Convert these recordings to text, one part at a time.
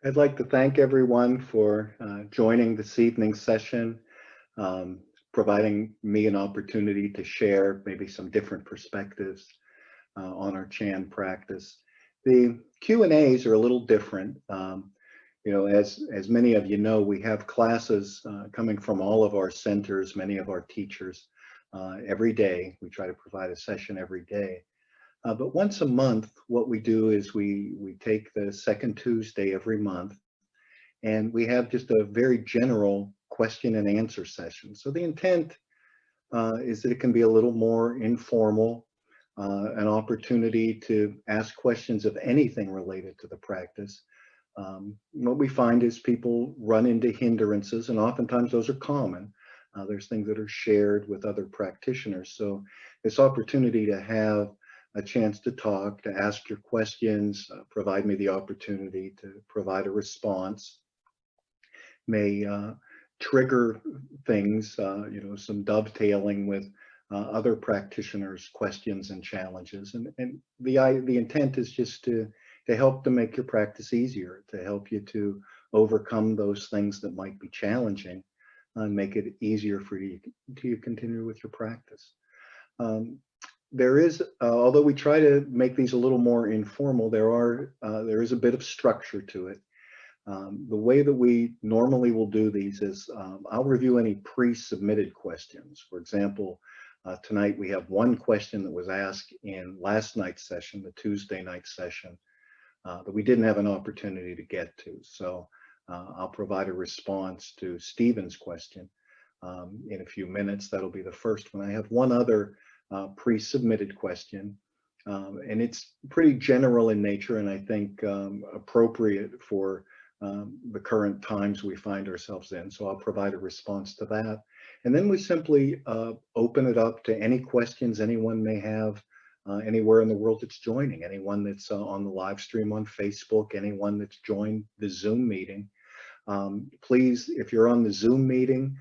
I'd like to thank everyone for joining this evening's session, um, providing me an opportunity to share maybe some different perspectives on our Chan practice. The Q&As are a little different. As many of you know, we have classes coming from all of our centers, many of our teachers every day. We try to provide a session every day. But once a month, what we do is we take the second Tuesday every month, and we have just a very general question and answer session. So the intent is that it can be a little more informal, an opportunity to ask questions of anything related to the practice. What we find is people run into hindrances, and oftentimes those are common. There's things that are shared with other practitioners. So this opportunity to have a chance to talk, to ask your questions, provide me the opportunity to provide a response, may trigger things, some dovetailing with other practitioners' questions and challenges. And the intent is just to help to make your practice easier, to help you to overcome those things that might be challenging and make it easier for you to continue with your practice. There is, although we try to make these a little more informal, there is a bit of structure to it. The way that we normally will do these is I'll review any pre-submitted questions. For example, tonight we have one question that was asked in last night's session, the Tuesday night session, that we didn't have an opportunity to get to. So I'll provide a response to Stephen's question in a few minutes. That'll be the first one. I have one other pre-submitted question, and it's pretty general in nature, and I think appropriate for the current times we find ourselves in. So I'll provide a response to that. And then we simply open it up to any questions anyone may have anywhere in the world that's joining, anyone that's on the live stream on Facebook, anyone that's joined the Zoom meeting. Please, if you're on the Zoom meeting,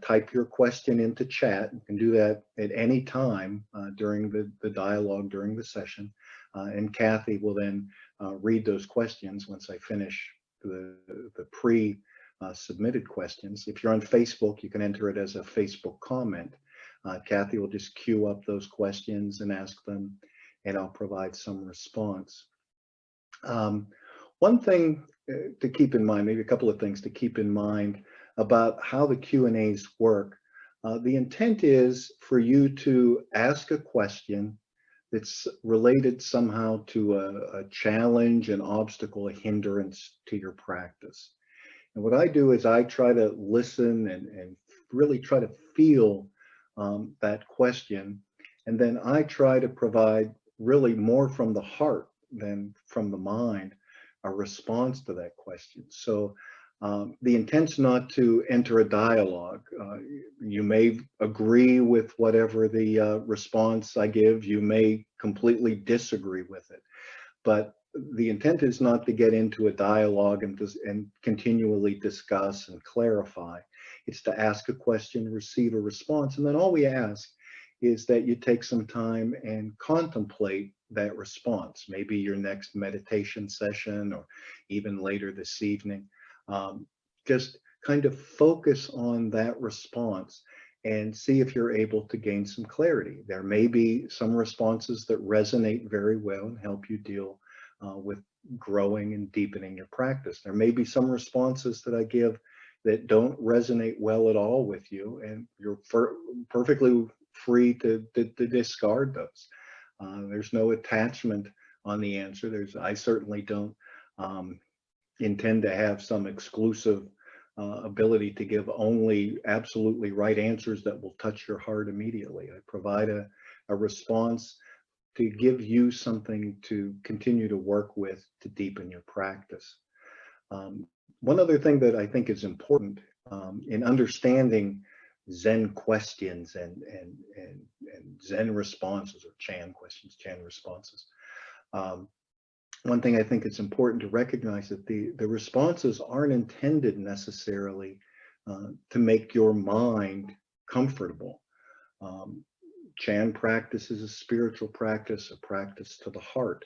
type your question into chat. You can do that at any time during the dialogue during the session. And Kathy will then read those questions once I finish the pre-submitted questions. If you're on Facebook, you can enter it as a Facebook comment. Kathy will just queue up those questions and ask them, and I'll provide some response. One thing to keep in mind, maybe a couple of things to keep in mind about how the Q&As work. The intent is for you to ask a question that's related somehow to a challenge, an obstacle, a hindrance to your practice. And what I do is I try to listen and really try to feel that question. And then I try to provide really more from the heart than from the mind, a response to that question. So the intent's not to enter a dialogue. You may agree with whatever the response I give. You may completely disagree with it. But the intent is not to get into a dialogue and continually discuss and clarify. It's to ask a question, receive a response, and then all we ask is that you take some time and contemplate that response, maybe your next meditation session or even later this evening. Just kind of focus on that response and see if you're able to gain some clarity. There may be some responses that resonate very well and help you deal with growing and deepening your practice. There may be some responses that I give that don't resonate well at all with you, and you're perfectly free to discard those. There's no attachment on the answer. I certainly don't intend to have some exclusive ability to give only absolutely right answers that will touch your heart immediately. I provide a response to give you something to continue to work with to deepen your practice. One other thing that I think is important in understanding Zen questions and Zen responses, or Chan questions, Chan responses. One thing I think it's important to recognize that the responses aren't intended necessarily to make your mind comfortable. Chan practice is a spiritual practice, a practice to the heart.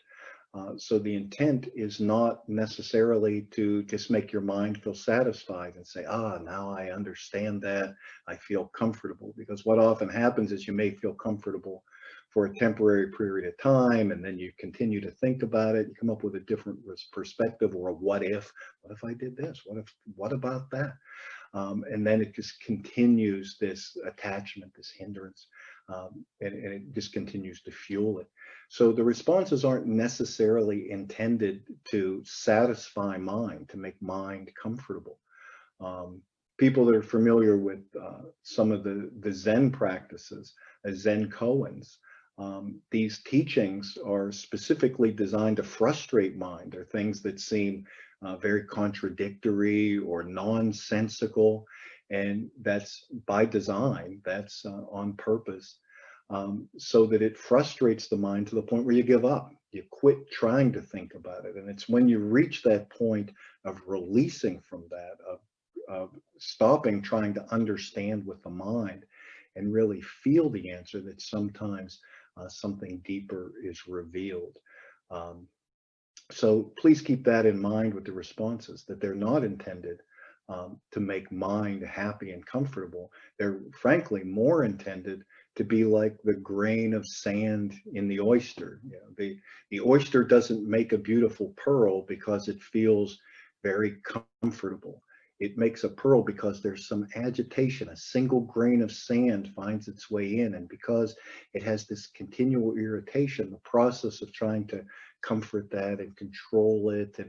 So the intent is not necessarily to just make your mind feel satisfied and say, ah, now I understand that, I feel comfortable. Because what often happens is you may feel comfortable for a temporary period of time, and then you continue to think about it, you come up with a different perspective, or a what if I did this, what about that? And then it just continues this attachment, this hindrance, and it just continues to fuel it. So the responses aren't necessarily intended to satisfy mind, to make mind comfortable. People that are familiar with some of the Zen practices, Zen koans, these teachings are specifically designed to frustrate mind. They're things that seem very contradictory or nonsensical, and that's by design, that's on purpose, so that it frustrates the mind to the point where you give up. You quit trying to think about it. And it's when you reach that point of releasing from that, of stopping trying to understand with the mind and really feel the answer, that sometimes something deeper is revealed. So please keep that in mind with the responses, that they're not intended to make mind happy and comfortable. They're frankly more intended to be like the grain of sand in the oyster. You know, the oyster doesn't make a beautiful pearl because it feels very comfortable. It makes a pearl because there's some agitation. A single grain of sand finds its way in, and because it has this continual irritation, the process of trying to comfort that and control it,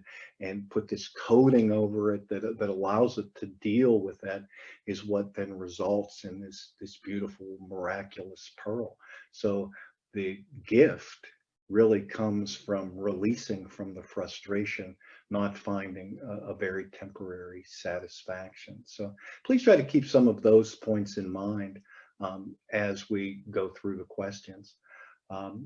and put this coating over it that allows it to deal with that, is what then results in this beautiful, miraculous pearl. So the gift really comes from releasing from the frustration, not finding a very temporary satisfaction. So please try to keep some of those points in mind as we go through the questions.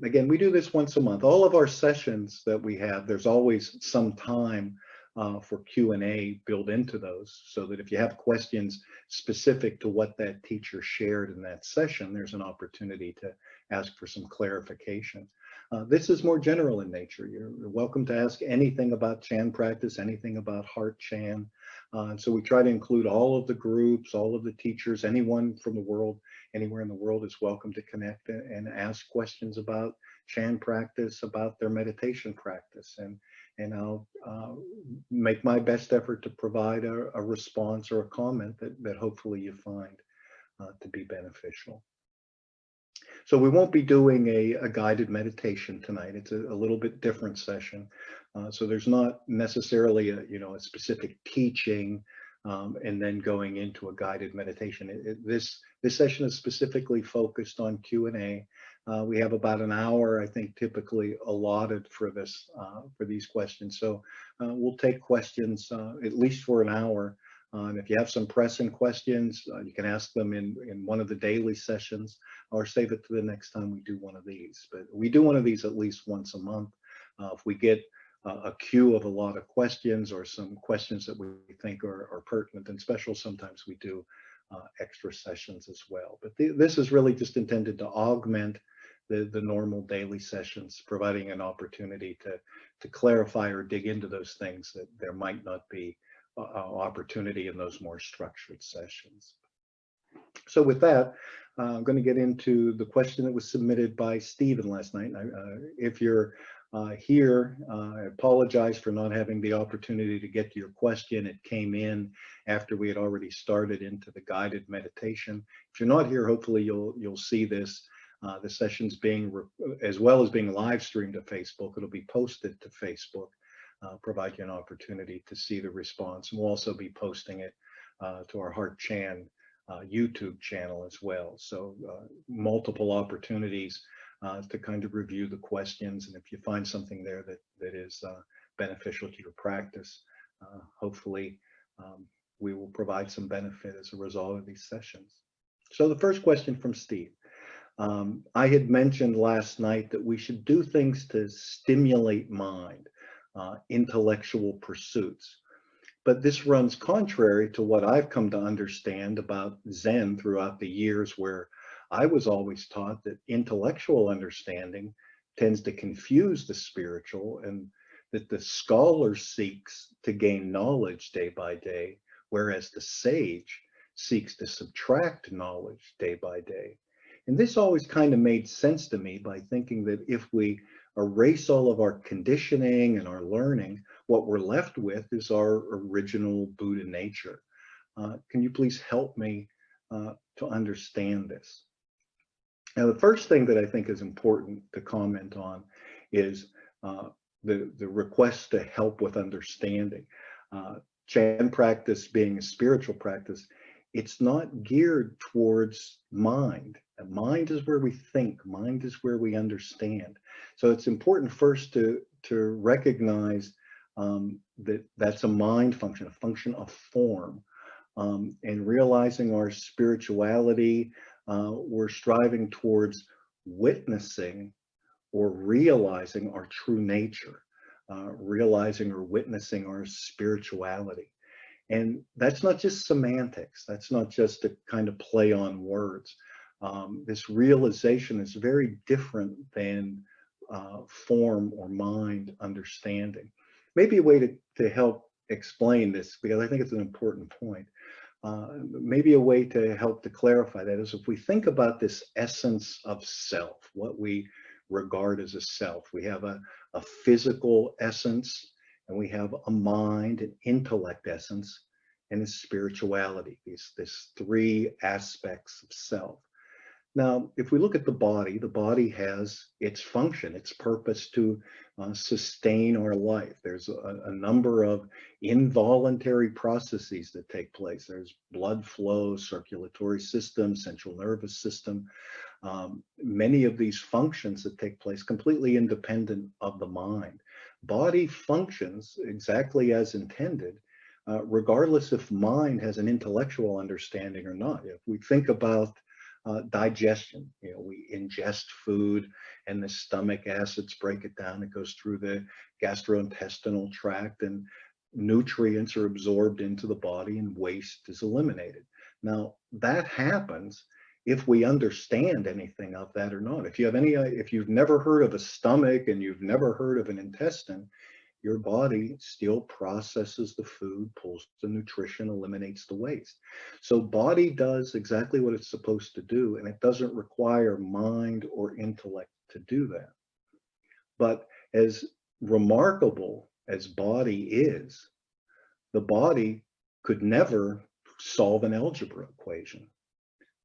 Again, we do this once a month. All of our sessions that we have, there's always some time for Q&A built into those, so that if you have questions specific to what that teacher shared in that session, there's an opportunity to ask for some clarification. This is more general in nature. You're welcome to ask anything about Chan practice, anything about Heart Chan. So we try to include all of the groups, all of the teachers, anyone from the world, anywhere in the world is welcome to connect and ask questions about Chan practice, about their meditation practice. And I'll make my best effort to provide a response or a comment that hopefully you find to be beneficial. So we won't be doing a guided meditation tonight. It's a little bit different session. So there's not necessarily a specific teaching and then going into a guided meditation. This session is specifically focused on Q&A. We have about an hour, I think, typically allotted for this, for these questions. So we'll take questions at least for an hour. If you have some pressing questions, you can ask them in one of the daily sessions, or save it to the next time we do one of these. But we do one of these at least once a month. If we get a queue of a lot of questions, or some questions that we think are pertinent and special, sometimes we do extra sessions as well. But this is really just intended to augment the normal daily sessions, providing an opportunity to clarify or dig into those things that there might not be opportunity in those more structured sessions. So with that, I'm going to get into the question that was submitted by Stephen last night. If you're here, I apologize for not having the opportunity to get to your question. It came in after we had already started into the guided meditation. If you're not here, hopefully you'll see this. The session's being, as well as being live streamed to Facebook, it'll be posted to Facebook. Provide you an opportunity to see the response. And we'll also be posting it to our Heart Chan YouTube channel as well. So multiple opportunities to kind of review the questions. And if you find something there that is beneficial to your practice, hopefully we will provide some benefit as a result of these sessions. So the first question from Steve. I had mentioned last night that we should do things to stimulate mind. Intellectual pursuits. But this runs contrary to what I've come to understand about Zen throughout the years, where I was always taught that intellectual understanding tends to confuse the spiritual, and that the scholar seeks to gain knowledge day by day, whereas the sage seeks to subtract knowledge day by day. And this always kind of made sense to me by thinking that if we erase all of our conditioning and our learning, what we're left with is our original Buddha nature. Can you please help me to understand this? Now, the first thing that I think is important to comment on is uh, the request to help with understanding. Chan practice being a spiritual practice, it's not geared towards mind. Mind is where we think, mind is where we understand. So it's important first to recognize that that's a mind function, a function of form, and realizing our spirituality. We're striving towards witnessing or realizing our true nature, realizing or witnessing our spirituality. And that's not just semantics. That's not just a kind of play on words. This realization is very different than form or mind understanding. Maybe a way to help explain this, because I think it's an important point. Maybe a way to help to clarify that is if we think about this essence of self, what we regard as a self, we have a physical essence, and we have a mind, an intellect essence, and a spirituality, these three aspects of self. Now, if we look at the body has its function, its purpose to sustain our life. There's a number of involuntary processes that take place. There's blood flow, circulatory system, central nervous system. Many of these functions that take place completely independent of the mind. Body functions exactly as intended, regardless if mind has an intellectual understanding or not. If we think about digestion, we ingest food and the stomach acids break it down. It goes through the gastrointestinal tract, and nutrients are absorbed into the body and waste is eliminated. Now, that happens if we understand anything of that or not. If you've never heard of a stomach and you've never heard of an intestine, your body still processes the food, pulls the nutrition, eliminates the waste. So body does exactly what it's supposed to do, and it doesn't require mind or intellect to do that. But as remarkable as body is, the body could never solve an algebra equation.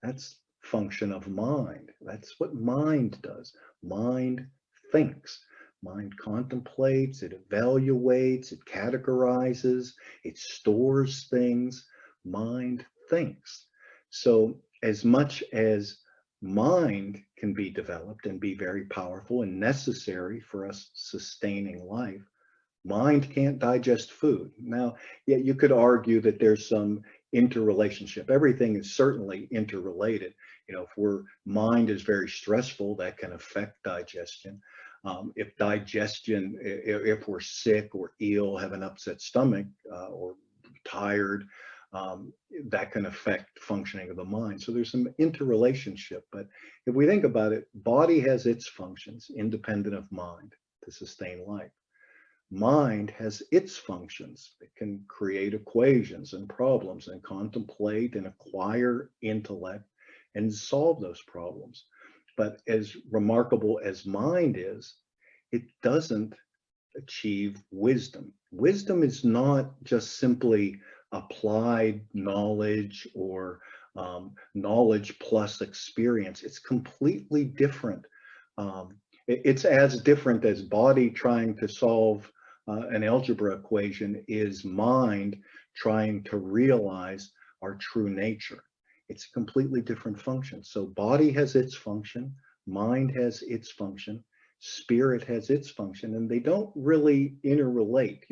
That's function of mind. That's what mind does. Mind thinks. Mind contemplates, it evaluates, it categorizes, it stores things. Mind thinks. So as much as mind can be developed and be very powerful and necessary for us sustaining life, mind can't digest food. Now, yeah, you could argue that there's some interrelationship. Everything is certainly interrelated. If mind is very stressful, that can affect digestion. If we're sick or ill, have an upset stomach, or tired, that can affect functioning of the mind. So there's some interrelationship. But if we think about it, body has its functions independent of mind to sustain life. Mind has its functions. It can create equations and problems and contemplate and acquire intellect and solve those problems. But as remarkable as mind is, it doesn't achieve wisdom. Wisdom is not just simply applied knowledge or knowledge plus experience. It's completely different. It's as different as body trying to solve an algebra equation is mind trying to realize our true nature. It's a completely different function. So body has its function, mind has its function, spirit has its function, and they don't really interrelate.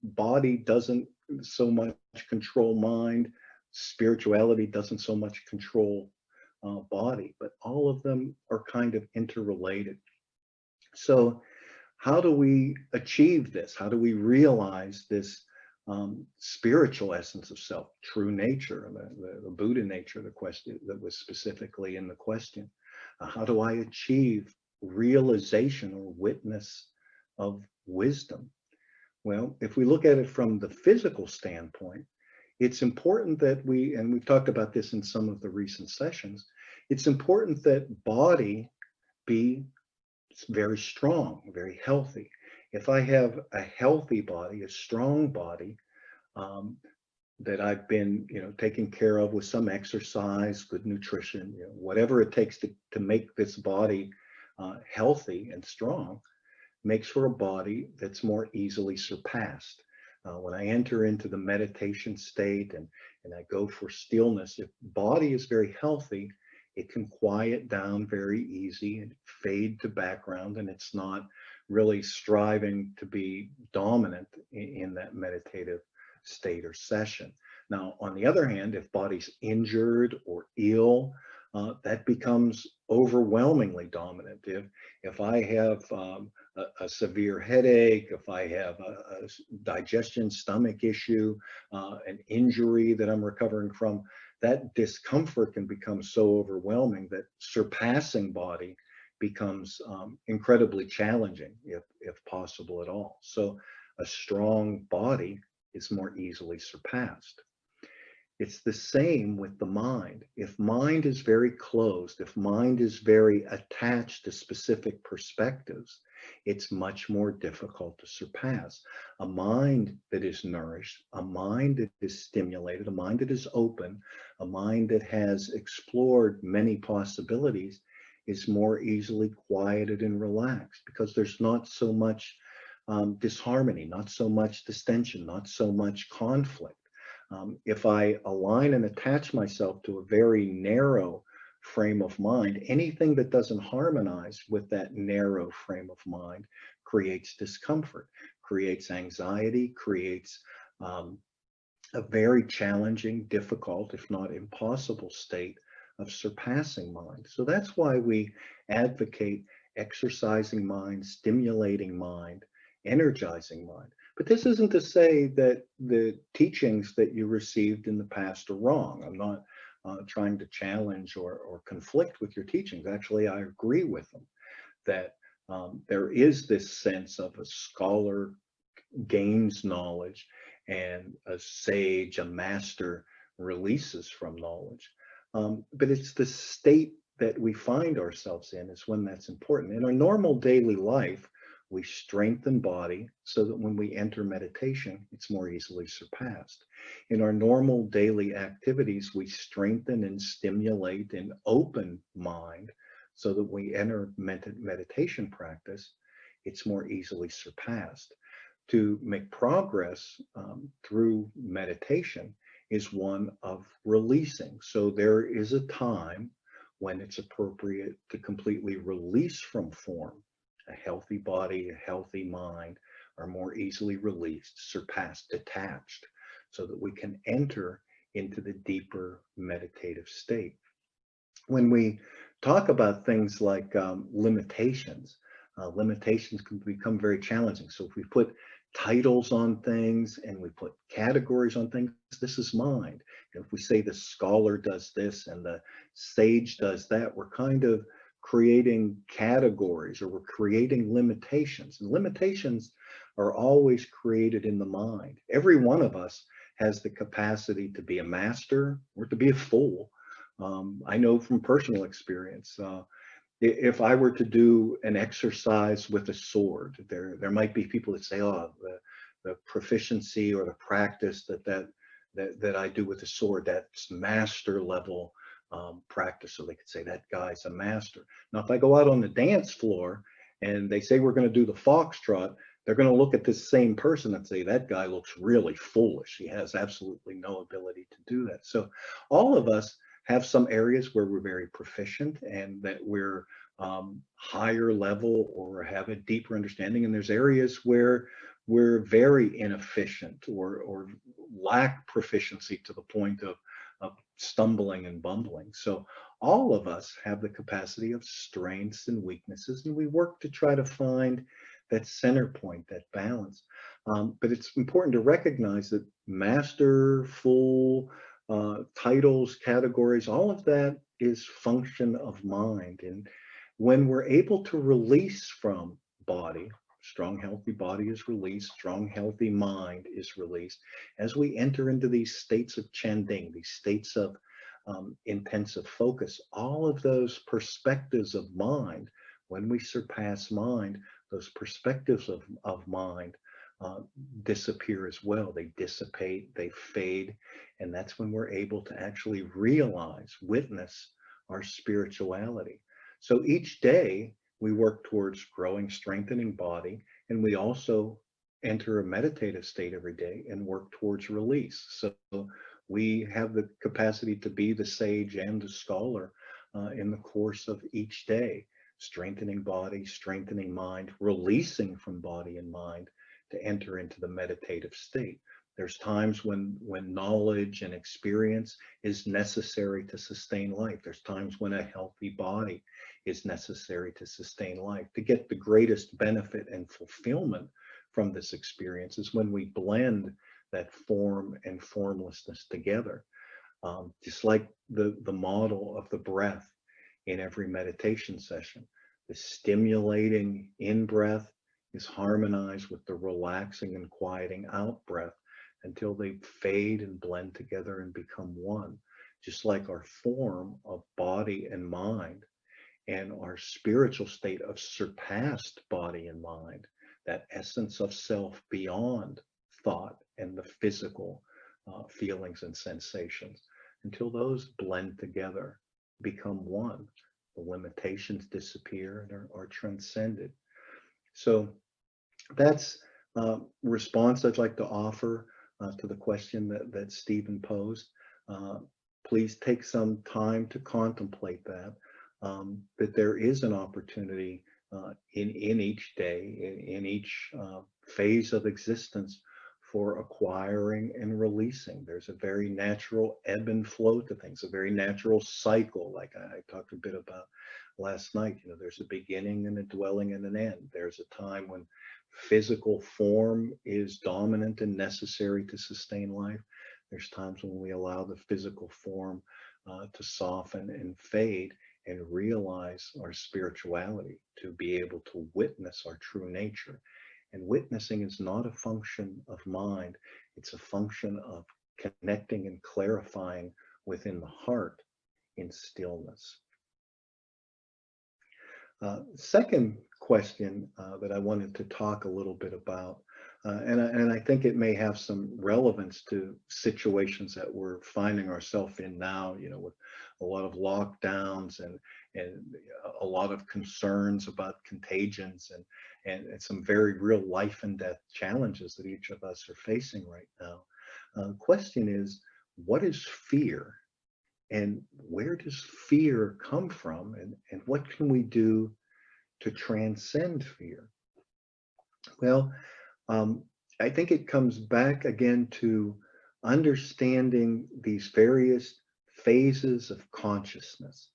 Body doesn't so much control mind, spirituality doesn't so much control body, but all of them are kind of interrelated. So how do we achieve this? How do we realize this spiritual essence of self, true nature, the Buddha nature, the question that was specifically in the question? How do I achieve realization or witness of wisdom? Well, if we look at it from the physical standpoint, it's important that and we've talked about this in some of the recent sessions, it's important that body be very strong, very healthy. If I have a healthy body, a strong body, um, that I've been, taking care of with some exercise, good nutrition, whatever it takes to make this body healthy and strong, makes for a body that's more easily surpassed. When I enter into the meditation state and I go for stillness, if body is very healthy, it can quiet down very easy and fade to background, and it's not really striving to be dominant in that meditative state or session. Now, on the other hand, if body's injured or ill, that becomes overwhelmingly dominant. If I have a severe headache, if I have a digestion, stomach issue, an injury that I'm recovering from, that discomfort can become so overwhelming that surpassing body becomes incredibly challenging, if possible at all. So a strong body is more easily surpassed. It's the same with the mind. If mind is very closed, if mind is very attached to specific perspectives, it's much more difficult to surpass. A mind that is nourished, a mind that is stimulated, a mind that is open, a mind that has explored many possibilities is more easily quieted and relaxed because there's not so much disharmony, not so much distension, not so much conflict. If I align and attach myself to a very narrow frame of mind, anything that doesn't harmonize with that narrow frame of mind creates discomfort, creates anxiety, creates a very challenging, difficult, if not impossible state of surpassing mind. So that's why we advocate exercising mind, stimulating mind, energizing mind. But this isn't to say that the teachings that you received in the past are wrong. I'm not trying to challenge or conflict with your teachings. Actually, I agree with them that there is this sense of a scholar gains knowledge and a sage, a master releases from knowledge. But it's the state that we find ourselves in is when that's important. In our normal daily life, we strengthen body so that when we enter meditation, it's more easily surpassed. In our normal daily activities, we strengthen and stimulate and open mind so that we enter meditation practice, it's more easily surpassed. To make progress through meditation is one of releasing. So there is a time when it's appropriate to completely release from form. A healthy body, a healthy mind are more easily released, surpassed, detached, so that we can enter into the deeper meditative state. When we talk about things like limitations can become very challenging. So if we put titles on things and we put categories on things, this is mind. And if we say the scholar does this and the sage does that, we're kind of creating categories or we're creating limitations. And limitations are always created in the mind. Every one of us has the capacity to be a master or to be a fool. I know from personal experience, if I were to do an exercise with a sword, there might be people that say, oh, the proficiency or the practice that I do with the sword, that's master level practice. So they could say that guy's a master. Now, if I go out on the dance floor and they say we're going to do the foxtrot, they're going to look at this same person and say that guy looks really foolish. He has absolutely no ability to do that. So all of us have some areas where we're very proficient and that we're higher level or have a deeper understanding. And there's areas where we're very inefficient or lack proficiency to the point of stumbling and bumbling. So all of us have the capacity of strengths and weaknesses, and we work to try to find that center point, that balance. But it's important to recognize that master, fool, titles, categories, all of that is function of mind. And When we're able to release from body, strong, healthy body is released, strong, healthy mind is released. As we enter into these states of Chanding, these states of intensive focus, all of those perspectives of mind, when we surpass mind, those perspectives of mind uh, disappear as well. They dissipate, they fade, and that's when we're able to actually realize, witness our spirituality. So each day we work towards growing, strengthening body, and we also enter a meditative state every day and work towards release. So we have the capacity to be the sage and the scholar in the course of each day, strengthening body, strengthening mind, releasing from body and mind to enter into the meditative state. There's times when knowledge and experience is necessary to sustain life. There's times when a healthy body is necessary to sustain life. To get the greatest benefit and fulfillment from this experience is when we blend that form and formlessness together. Just like the model of the breath in every meditation session. The stimulating in breath is harmonized with the relaxing and quieting out breath until they fade and blend together and become one. Just like our form of body and mind and our spiritual state of surpassed body and mind, that essence of self beyond thought and the physical feelings and sensations, until those blend together, become one. The limitations disappear and are transcended. So that's a response I'd like to offer to the question that Stephen posed. Uh, Please take some time to contemplate that, that there is an opportunity in each day, in each phase of existence for acquiring and releasing. There's a very natural ebb and flow to things, a very natural cycle, like I talked a bit about last night. You know, there's a beginning and a dwelling and an end. There's a time when physical form is dominant and necessary to sustain life. There's times when we allow the physical form to soften and fade and realize our spirituality, to be able to witness our true nature. And witnessing is not a function of mind, it's a function of connecting and clarifying within the heart in stillness. Second question that I wanted to talk a little bit about, and I think it may have some relevance to situations that we're finding ourselves in now, you know, with a lot of lockdowns and a lot of concerns about contagions and some very real life and death challenges that each of us are facing right now. The question is, what is fear? And where does fear come from? And what can we do to transcend fear? Well, I think it comes back again to understanding these various phases of consciousness.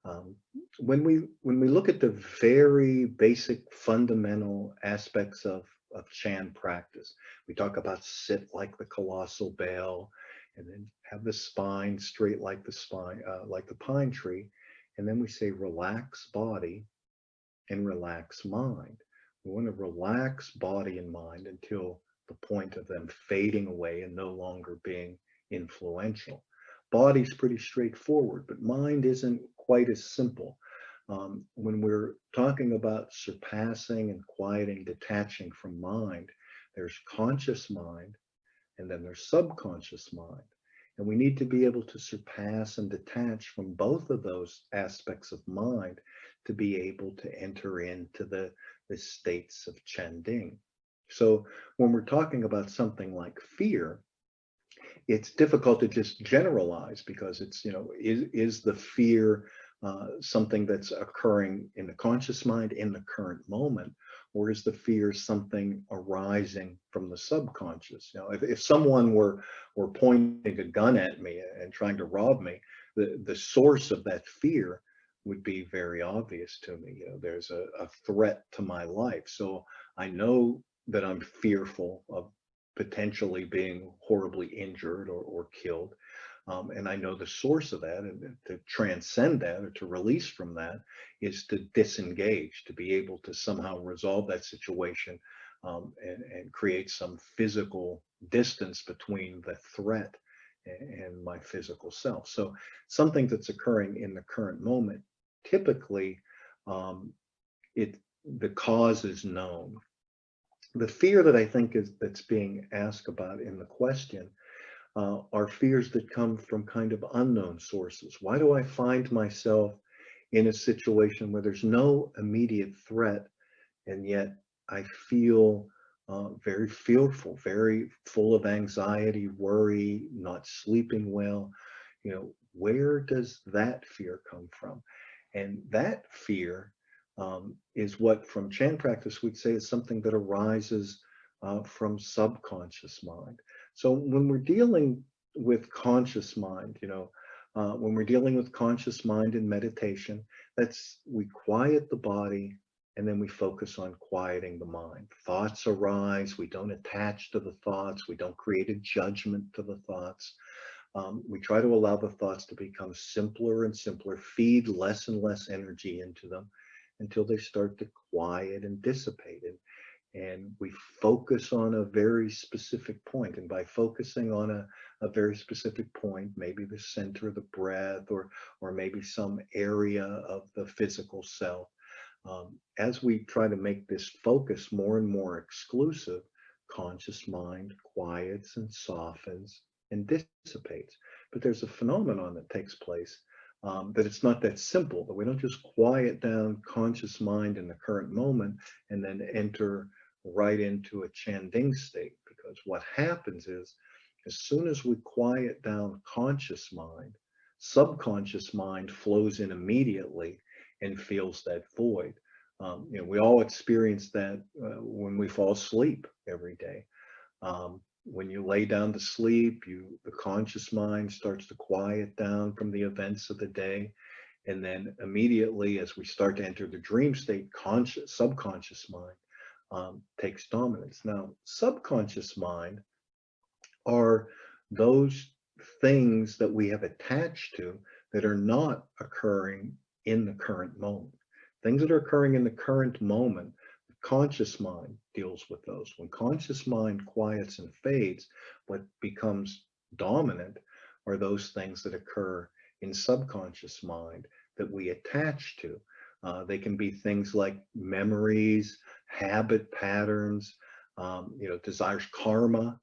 Um, when we look at the very basic fundamental aspects of Chan practice, we talk about sit like the colossal bell, and then have the spine straight like the spine, like the pine tree, and then we say relax body and relax mind. We want to relax body and mind until the point of them fading away and no longer being influential. Body's pretty straightforward, but mind isn't quite as simple. When we're talking about surpassing and quieting, detaching from mind, there's conscious mind and then there's subconscious mind. And we need to be able to surpass and detach from both of those aspects of mind to be able to enter into the states of Chanding. So when we're talking about something like fear, it's difficult to just generalize because it's, you know, is the fear something that's occurring in the conscious mind in the current moment, or is the fear something arising from the subconscious? You know, if someone were pointing a gun at me and trying to rob me, the source of that fear would be very obvious to me. You know, there's a threat to my life, so I know that I'm fearful of potentially being horribly injured or killed. And I know the source of that, and to transcend that or to release from that is to disengage, to be able to somehow resolve that situation, and create some physical distance between the threat and my physical self. So something that's occurring in the current moment, typically, um, it the cause is known. The fear that I think is that's being asked about in the question are fears that come from kind of unknown sources. Why do I find myself in a situation where there's no immediate threat, and yet I feel very fearful, very full of anxiety, worry, not sleeping well? Where does that fear come from? And that fear is what, from Chan practice, we'd say is something that arises from subconscious mind. So when we're dealing with conscious mind, when we're dealing with conscious mind in meditation, that's we quiet the body and then we focus on quieting the mind. Thoughts arise, we don't attach to the thoughts, we don't create a judgment to the thoughts. We try to allow the thoughts to become simpler and simpler, feed less and less energy into them until they start to quiet and dissipate. And we focus on a very specific point. And by focusing on a very specific point, maybe the center of the breath, or maybe some area of the physical self, as we try to make this focus more and more exclusive, conscious mind quiets and softens and dissipates. But there's a phenomenon that takes place, that it's not that simple, that we don't just quiet down conscious mind in the current moment and then enter right into a Chanding state. Because what happens is, as soon as we quiet down conscious mind, subconscious mind flows in immediately and fills that void. We all experience that when we fall asleep every day. When you lay down to sleep, the conscious mind starts to quiet down from the events of the day, and then immediately, as we start to enter the dream state, subconscious mind takes dominance. Now, subconscious mind are those things that we have attached to that are not occurring in the current moment. Things that are occurring in the current moment, conscious mind deals with those. When conscious mind quiets and fades, what becomes dominant are those things that occur in subconscious mind that we attach to. They can be things like memories, habit patterns, desires, karma.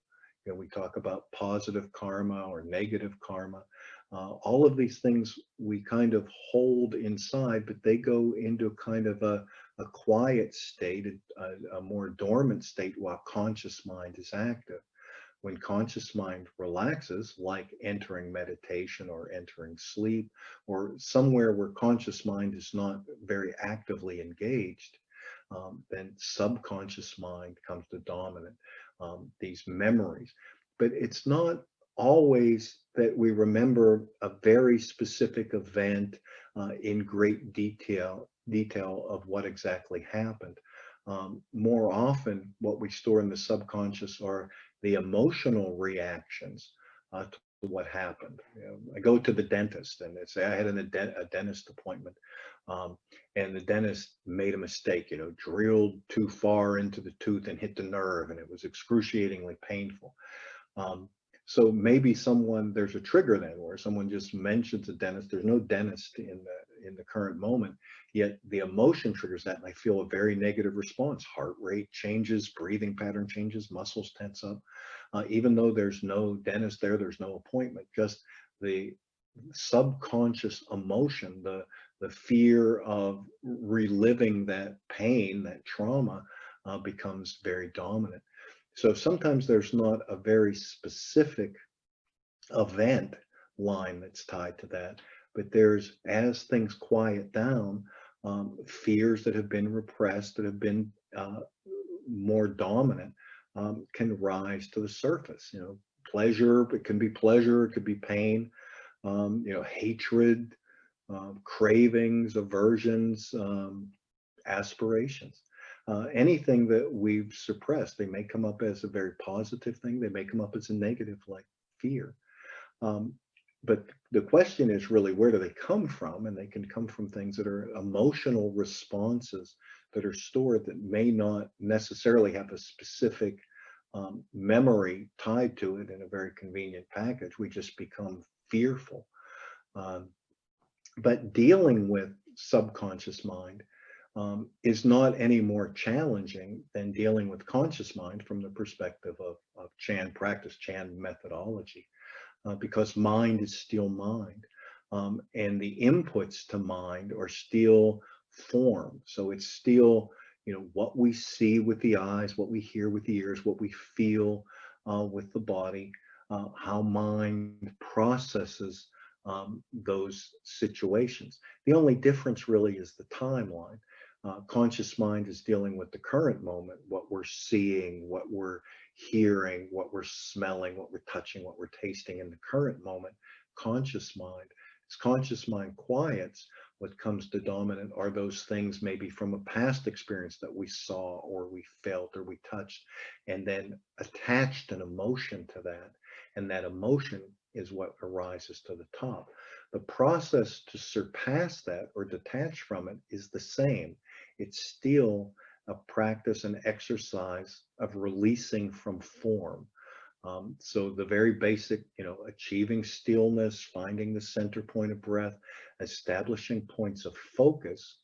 We talk about positive karma or negative karma. All of these things we kind of hold inside, but they go into kind of a quiet state, a more dormant state, while conscious mind is active. When conscious mind relaxes, like entering meditation or entering sleep, or somewhere where conscious mind is not very actively engaged, then subconscious mind comes to dominant, these memories. But it's not always that we remember a very specific event in great detail of what exactly happened. More often, what we store in the subconscious are the emotional reactions to what happened. I go to the dentist and they say I had a dentist appointment, and the dentist made a mistake, drilled too far into the tooth and hit the nerve, and it was excruciatingly painful. Um, so maybe there's a trigger then where someone just mentions a dentist. There's no dentist in the current moment, yet the emotion triggers that, and I feel a very negative response. Heart rate changes, breathing pattern changes, muscles tense up. Even though there's no dentist there, there's no appointment. Just the subconscious emotion, the fear of reliving that pain, that trauma, becomes very dominant. So sometimes there's not a very specific event line that's tied to that, but there's, as things quiet down, fears that have been repressed, that have been more dominant, can rise to the surface. Pleasure, it can be pleasure, it could be pain, hatred, cravings, aversions, aspirations. Anything that we've suppressed, they may come up as a very positive thing. They may come up as a negative, like fear. Um, but the question is really, where do they come from? And they can come from things that are emotional responses that are stored that may not necessarily have a specific memory tied to it in a very convenient package. We just become fearful. Um, but dealing with subconscious mind is not any more challenging than dealing with conscious mind from the perspective of Chan practice, Chan methodology, because mind is still mind. And the inputs to mind are still form. So it's still, what we see with the eyes, what we hear with the ears, what we feel with the body, how mind processes those situations. The only difference really is the timeline. Conscious mind is dealing with the current moment, what we're seeing, what we're hearing, what we're smelling, what we're touching, what we're tasting in the current moment. Conscious mind, as conscious mind quiets, what comes to dominant are those things maybe from a past experience that we saw or we felt or we touched, and then attached an emotion to that. And that emotion is what arises to the top. The process to surpass that or detach from it is the same. It's still a practice and exercise of releasing from form. So the very basic, achieving stillness, finding the center point of breath, establishing points of focus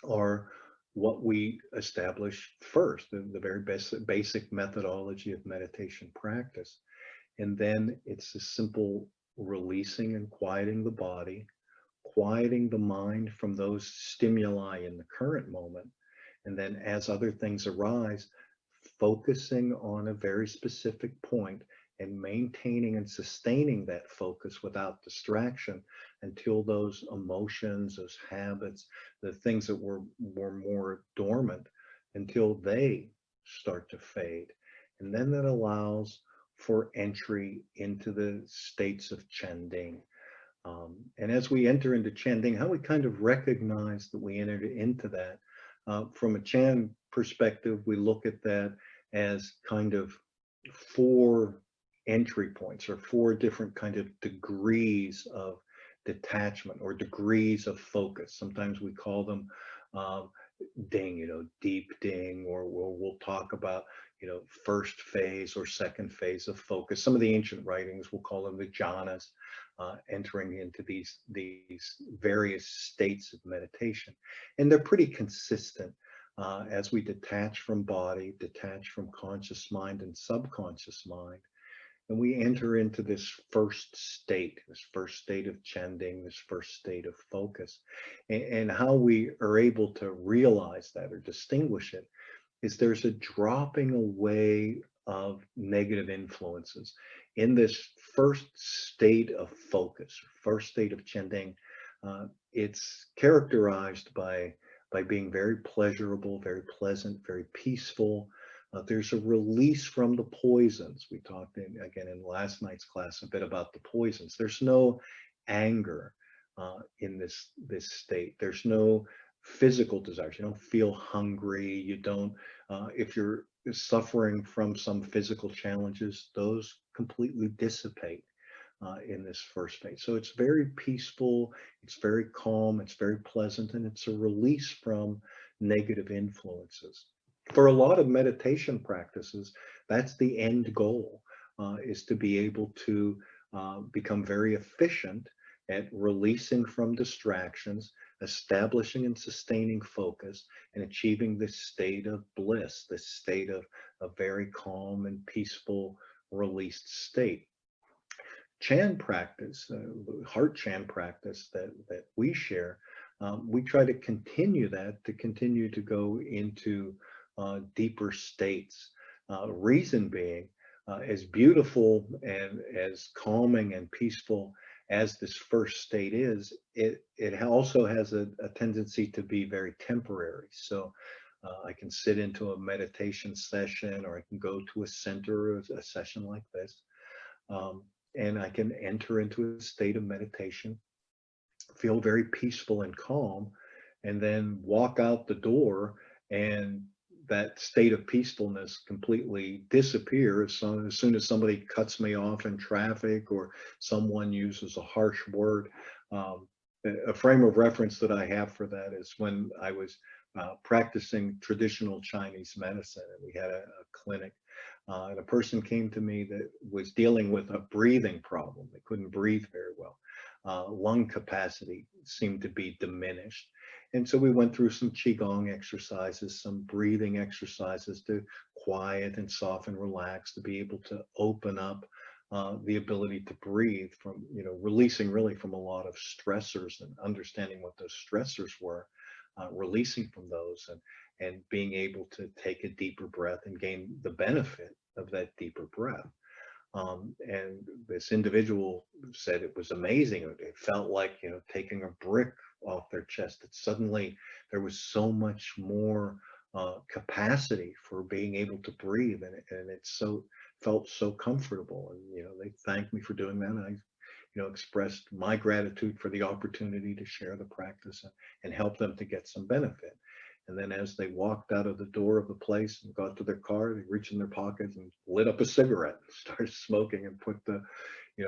are what we establish first, the very basic methodology of meditation practice. And then it's a simple releasing and quieting the body, quieting the mind from those stimuli in the current moment. And then as other things arise, focusing on a very specific point and maintaining and sustaining that focus without distraction until those emotions, those habits, the things that were more dormant, until they start to fade. And then that allows for entry into the states of Chanding. And as we enter into Chanding, how we kind of recognize that we entered into that. From a Chan perspective, we look at that as kind of four entry points or four different kind of degrees of detachment or degrees of focus. Sometimes we call them ding, deep ding, or we'll talk about, first phase or second phase of focus. Some of the ancient writings will call them the jhanas, entering into these various states of meditation. And they're pretty consistent as we detach from body, detach from conscious mind and subconscious mind. And we enter into this first state of Chanding, this first state of focus. And how we are able to realize that or distinguish it is there's a dropping away of negative influences. In this first state of focus, first state of Chanding, it's characterized by being very pleasurable, very pleasant, very peaceful. There's a release from the poisons. We talked again in last night's class a bit about the poisons. There's no anger in this state. There's no physical desires. You don't feel hungry. You don't, if you're suffering from some physical challenges, those completely dissipate in this first phase. So it's very peaceful, it's very calm, it's very pleasant, and it's a release from negative influences. For a lot of meditation practices, that's the end goal, is to be able to become very efficient at releasing from distractions, establishing and sustaining focus, and achieving this state of bliss, this state of a very calm and peaceful released state. Chan practice, heart Chan practice that we share, we try to continue that, to continue to go into deeper states. Reason being, as beautiful and as calming and peaceful as this first state is, it also has a tendency to be very temporary. So I can sit into a meditation session, or I can go to a center, a session like this. And I can enter into a state of meditation, feel very peaceful and calm, and then walk out the door, and that state of peacefulness completely disappear as soon as somebody cuts me off in traffic or someone uses a harsh word. Um, a frame of reference that I have for that is when I was practicing traditional Chinese medicine, and we had a clinic, and a person came to me that was dealing with a breathing problem. They couldn't breathe very well. Lung capacity seemed to be diminished. And so we went through some Qigong exercises, some breathing exercises to quiet and soften, relax, to be able to open up the ability to breathe from, releasing really from a lot of stressors and understanding what those stressors were, releasing from those and being able to take a deeper breath and gain the benefit of that deeper breath. And this individual said it was amazing. It felt like, taking a brick off their chest. That suddenly there was so much more capacity for being able to breathe, and it so felt so comfortable. And they thanked me for doing that. And I, expressed my gratitude for the opportunity to share the practice and help them to get some benefit. And then as they walked out of the door of the place and got to their car, they reached in their pockets and lit up a cigarette and started smoking and put the,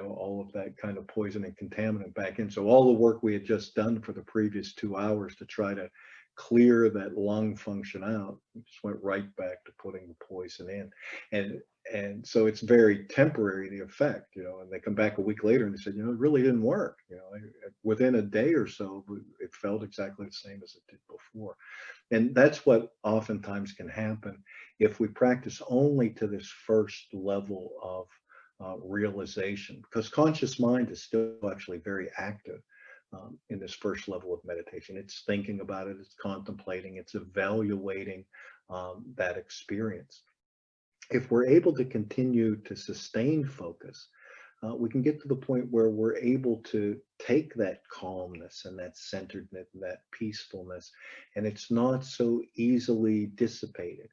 all of that kind of poison and contaminant back in. So all the work we had just done for the previous 2 hours to try to clear that lung function out, just went right back to putting the poison in. And so it's very temporary, the effect, and they come back a week later and they said, it really didn't work. Within a day or so, it felt exactly the same as it did before. And that's what oftentimes can happen if we practice only to this first level of realization, because conscious mind is still actually very active in this first level of meditation. It's thinking about it, it's contemplating, it's evaluating that experience. If we're able to continue to sustain focus, we can get to the point where we're able to take that calmness and that centeredness and that peacefulness, and it's not so easily dissipated.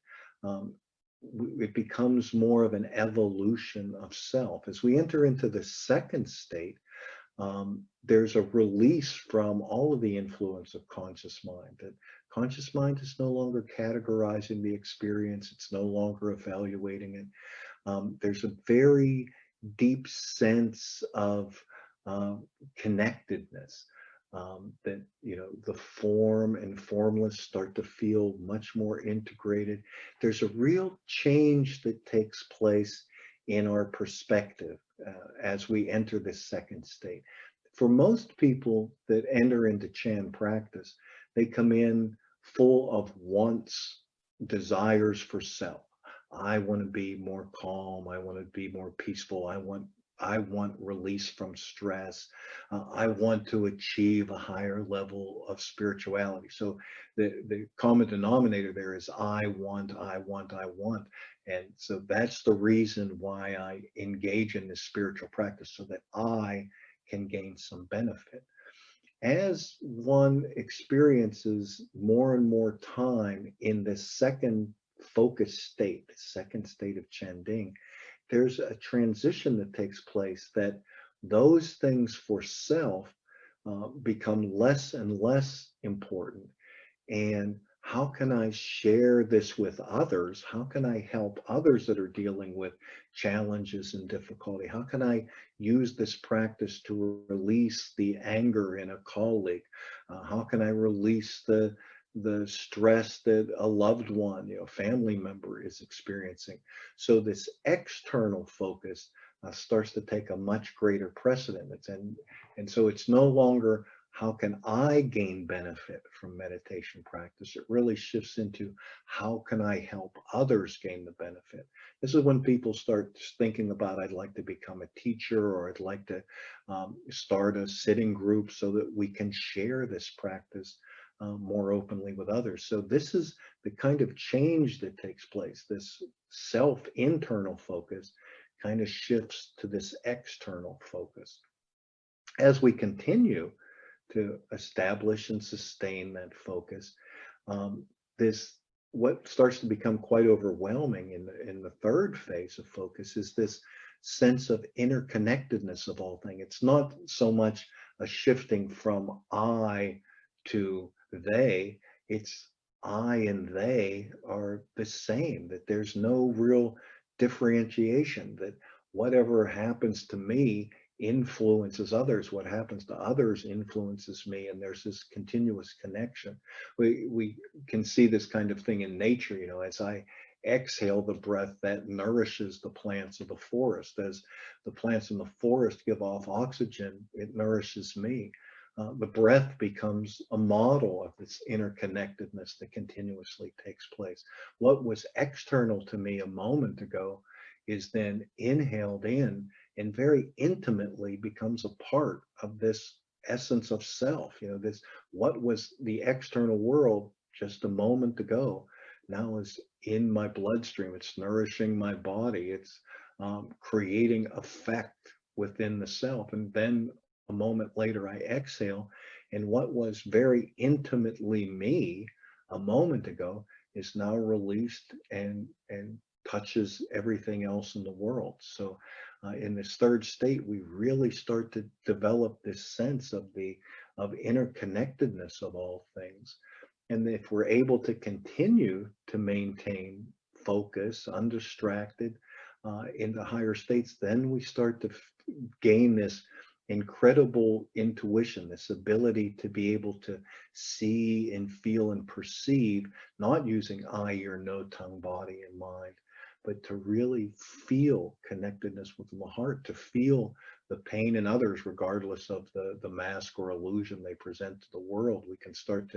It becomes more of an evolution of self. As we enter into the second state, there's a release from all of the influence of conscious mind. That conscious mind is no longer categorizing the experience, it's no longer evaluating it. There's a very deep sense of connectedness, that the form and formless start to feel much more integrated. There's a real change that takes place in our perspective as we enter this second state. For most people that enter into Chan practice, they come in full of wants, desires for self. I want to be more calm. I want to be more peaceful. I want release from stress. I want to achieve a higher level of spirituality. So the common denominator there is I want. And so that's the reason why I engage in this spiritual practice, so that I can gain some benefit. As one experiences more and more time in this second focus state, the second state of Chanding, there's a transition that takes place, that those things for self become less and less important. And how can I share this with others? How can I help others that are dealing with challenges and difficulty? How can I use this practice to release the anger in a colleague? How can I release the stress that a loved one, family member is experiencing? So this external focus starts to take a much greater precedence. And so it's no longer how can I gain benefit from meditation practice? It really shifts into how can I help others gain the benefit? This is when people start thinking about, I'd like to become a teacher, or I'd like to start a sitting group so that we can share this practice more openly with others. So this is the kind of change that takes place. This self-internal focus kind of shifts to this external focus. As we continue to establish and sustain that focus, what starts to become quite overwhelming in the third phase of focus is this sense of interconnectedness of all things. It's not so much a shifting from I to they, it's I and they are the same, that there's no real differentiation, that whatever happens to me influences others, what happens to others influences me, and there's this continuous connection. We can see this kind of thing in nature, you know, as I exhale the breath that nourishes the plants of the forest. As the plants in the forest give off oxygen, it nourishes me. The breath becomes a model of this interconnectedness that continuously takes place. What was external to me a moment ago is then inhaled in and very intimately becomes a part of this essence of self. You know, this, what was the external world just a moment ago now is in my bloodstream. It's nourishing my body. It's creating effect within the self. And then a moment later, I exhale, and what was very intimately me a moment ago is now released and touches everything else in the world. So, in this third state, we really start to develop this sense of the of interconnectedness of all things. And if we're able to continue to maintain focus, undistracted, into higher states, then we start to gain this incredible intuition, this ability to be able to see and feel and perceive, not using eye, ear, nose, tongue, body, and mind, but to really feel connectedness with the heart, to feel the pain in others, regardless of the mask or illusion they present to the world. We can start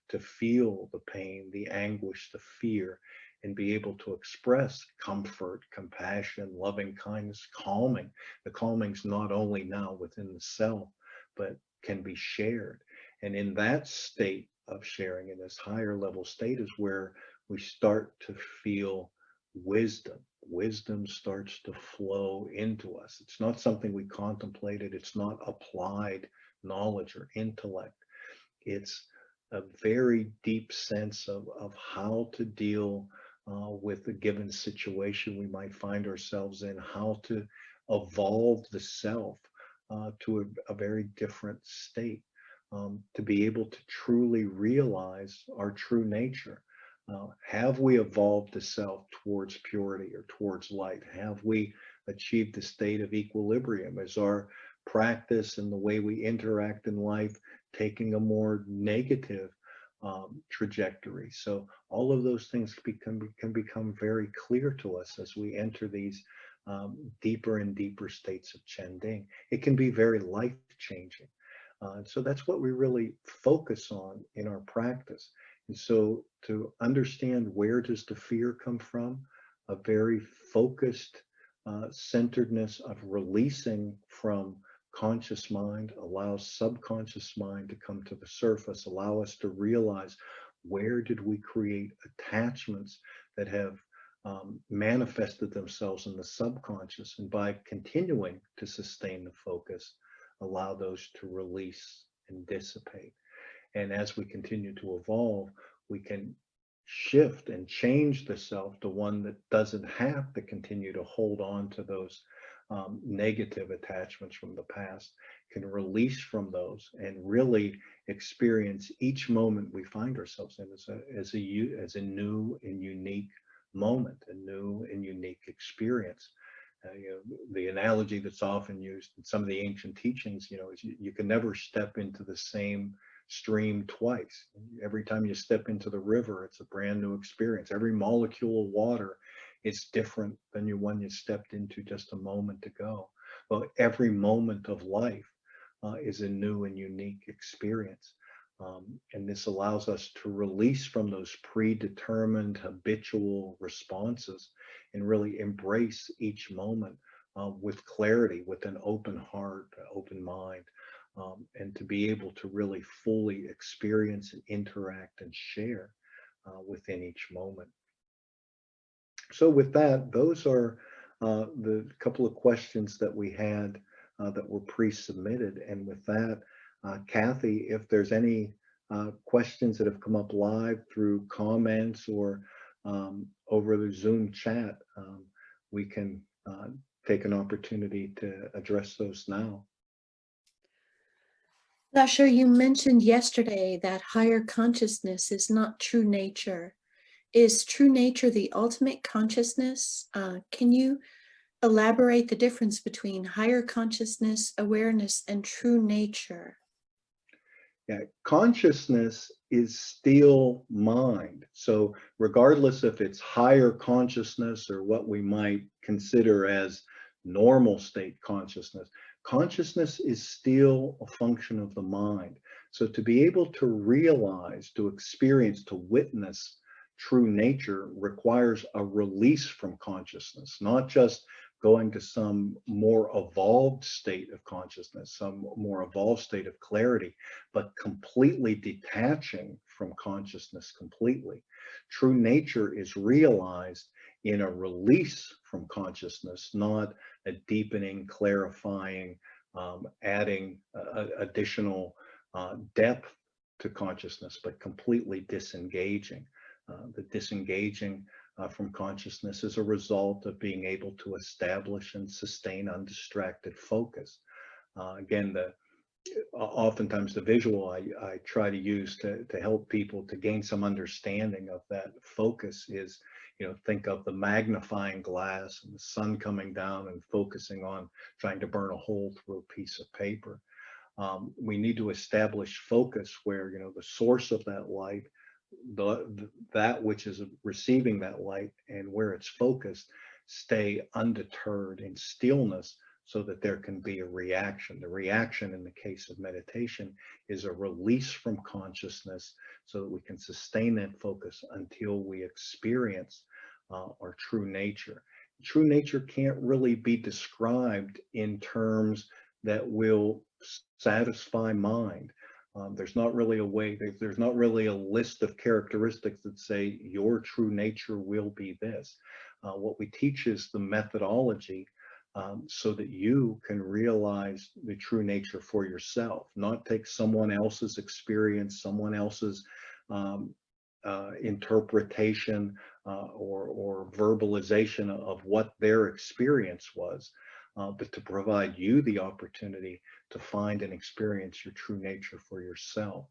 to feel the pain, the anguish, the fear, and be able to express comfort, compassion, loving kindness, calming. The calming's not only now within the self, but can be shared. And in that state of sharing, in this higher level state, is where we start to feel wisdom. Wisdom starts to flow into us. It's not something we contemplated, it's not applied knowledge or intellect. It's a very deep sense of how to deal with a given situation we might find ourselves in, how to evolve the self to a very different state, to be able to truly realize our true nature. Have we evolved the self towards purity or towards light? Have we achieved the state of equilibrium? Is our practice and the way we interact in life taking a more negative trajectory? So all of those things can become very clear to us as we enter these deeper and deeper states of Chending. It can be very life changing. So that's what we really focus on in our practice. And so to understand where does the fear come from, a very focused centeredness of releasing from conscious mind allows subconscious mind to come to the surface, allow us to realize where did we create attachments that have manifested themselves in the subconscious, and by continuing to sustain the focus, allow those to release and dissipate. And as we continue to evolve, we can shift and change the self to one that doesn't have to continue to hold on to those negative attachments from the past, can release from those and really experience each moment we find ourselves in as a new and unique moment, a new and unique experience. You know, the analogy that's often used in some of the ancient teachings, you know, is you can never step into the same stream twice. Every time you step into the river, it's a brand new experience. Every molecule of water is different than the one you stepped into just a moment ago. Well, every moment of life is a new and unique experience. And this allows us to release from those predetermined habitual responses and really embrace each moment with clarity, with an open heart, open mind, and to be able to really fully experience and interact and share within each moment. So with that, those are the couple of questions that we had that were pre-submitted. And with that, Kathy, if there's any questions that have come up live through comments or over the Zoom chat, we can take an opportunity to address those now. Lasher, you mentioned yesterday that higher consciousness is not true nature. Is true nature the ultimate consciousness? Can you elaborate the difference between higher consciousness, awareness, and true nature? Yeah, consciousness is still mind. So regardless if it's higher consciousness or what we might consider as normal state consciousness, consciousness is still a function of the mind. So to be able to realize, to experience, to witness true nature requires a release from consciousness, not just going to some more evolved state of consciousness, some more evolved state of clarity, but completely detaching from consciousness completely. True nature is realized in a release from consciousness, not a deepening, clarifying, adding additional depth to consciousness, but completely disengaging. The disengaging from consciousness is a result of being able to establish and sustain undistracted focus. Again, oftentimes the visual I try to use to help people to gain some understanding of that focus is, think of the magnifying glass and the sun coming down and focusing on trying to burn a hole through a piece of paper. We need to establish focus where, the source of that light, that which is receiving that light and where it's focused, stay undeterred in stillness so that there can be a reaction. The reaction in the case of meditation is a release from consciousness so that we can sustain that focus until we experience our true nature. True nature can't really be described in terms that will satisfy mind. There's not really a way, there's not really a list of characteristics that say your true nature will be this. What we teach is the methodology so that you can realize the true nature for yourself, not take someone else's experience, someone else's um, interpretation or verbalization of what their experience was, but to provide you the opportunity to find and experience your true nature for yourself.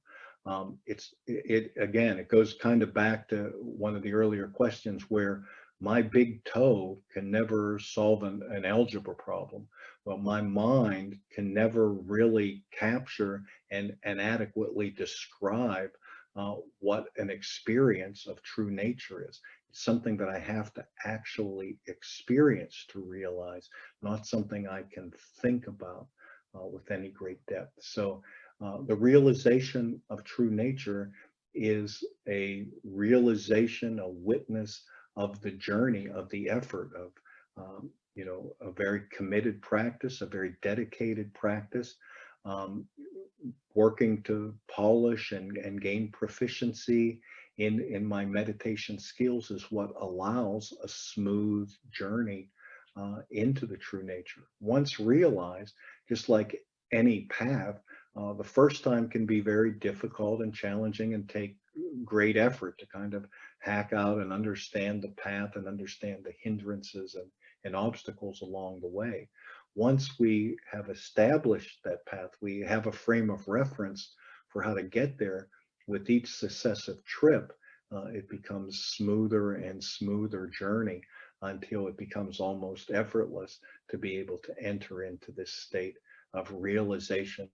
Again, it goes kind of back to one of the earlier questions where my big toe can never solve an algebra problem. Well, my mind can never really capture and adequately describe what an experience of true nature is. It's something that I have to actually experience to realize, not something I can think about with any great depth. So the realization of true nature is a realization, a witness of the journey, of the effort of, a very committed practice, a very dedicated practice, um, working to polish and gain proficiency in my meditation skills is what allows a smooth journey into the true nature. Once realized, just like any path, the first time can be very difficult and challenging and take great effort to kind of hack out and understand the path and understand the hindrances and obstacles along the way. Once we have established that path, we have a frame of reference for how to get there. With each successive trip, it becomes smoother and smoother journey until it becomes almost effortless to be able to enter into this state of realization,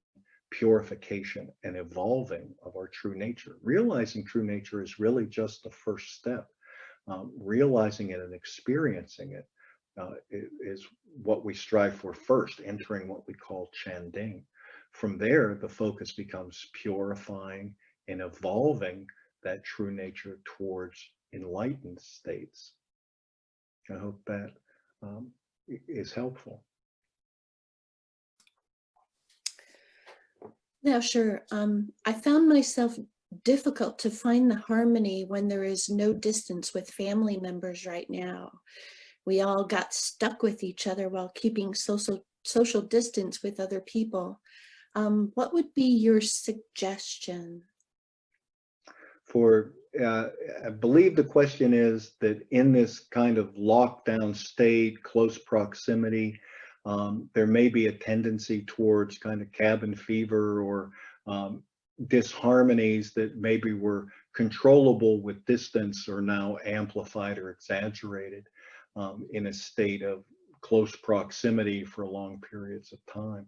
purification, and evolving of our true nature. Realizing true nature is really just the first step. Realizing it and experiencing it is what we strive for first, entering what we call Chanding. From there, the focus becomes purifying and evolving that true nature towards enlightened states. I hope that is helpful. Yeah, sure. I found myself difficult to find the harmony when there is no distance with family members right now. We all got stuck with each other while keeping social distance with other people. What would be your suggestion? I believe the question is that in this kind of lockdown state, close proximity, there may be a tendency towards kind of cabin fever or disharmonies that maybe were controllable with distance are now amplified or exaggerated in a state of close proximity for long periods of time.